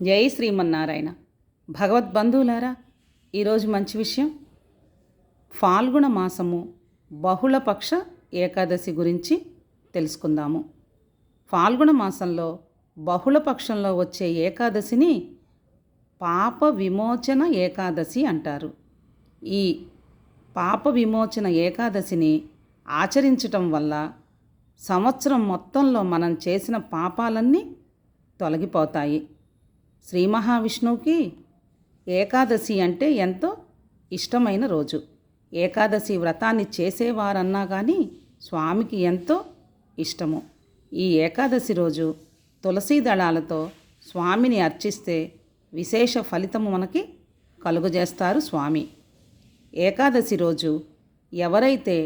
జై శ్రీమన్నారాయణ. భగవద్బంధువులారా, ఈరోజు మంచి విషయం. ఫాల్గుణ మాసము బహుళపక్ష ఏకాదశి గురించి తెలుసుకుందాము. ఫాల్గుణ మాసంలో బహుళపక్షంలో వచ్చే ఏకాదశిని పాప విమోచన ఏకాదశి అంటారు. ఈ పాప విమోచన ఏకాదశిని ఆచరించటం వల్ల సంవత్సరం మొత్తంలో మనం చేసిన పాపాలన్నీ తొలగిపోతాయి. శ్రీ మహావిష్ణువుకి ఏకాదశి అంటే ఎంతో ఇష్టమైన రోజు. ఏకాదశి వ్రతాన్ని చేసేవారన్నా కానీ స్వామికి ఎంతో ఇష్టము. ఈ ఏకాదశి రోజు తులసీ దళాలతో స్వామిని అర్చిస్తే విశేష ఫలితము మనకి కలుగజేస్తారు స్వామి. ఏకాదశి రోజు ఎవరైతే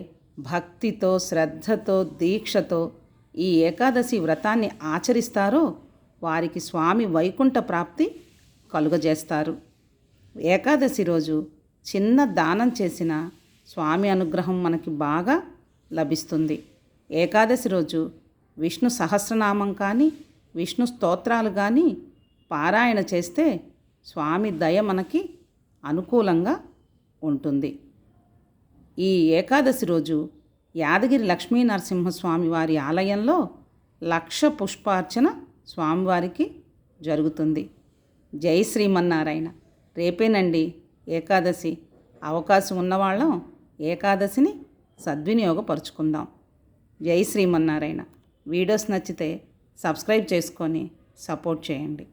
భక్తితో, శ్రద్ధతో, దీక్షతో ఈ ఏకాదశి వ్రతాన్ని ఆచరిస్తారో వారికి స్వామి వైకుంఠ ప్రాప్తి కలుగజేస్తారు. ఏకాదశి రోజు చిన్న దానం చేసిన స్వామి అనుగ్రహం మనకి బాగా లభిస్తుంది. ఏకాదశి రోజు విష్ణు సహస్రనామం కానీ, విష్ణు స్తోత్రాలు కానీ పారాయణ చేస్తే స్వామి దయ మనకి అనుకూలంగా ఉంటుంది. ఈ ఏకాదశి రోజు యాదగిరి లక్ష్మీ నరసింహస్వామి వారి ఆలయంలో 1,00,000 పుష్పార్చన స్వామివారికి జరుగుతుంది. జై శ్రీమన్నారాయణ. రేపేనండి ఏకాదశి. అవకాశం ఉన్నవాళ్ళం ఏకాదశిని సద్వినియోగపరుచుకుందాం. జై శ్రీమన్నారాయణ. వీడియోస్ నచ్చితే సబ్స్క్రైబ్ చేసుకొని సపోర్ట్ చేయండి.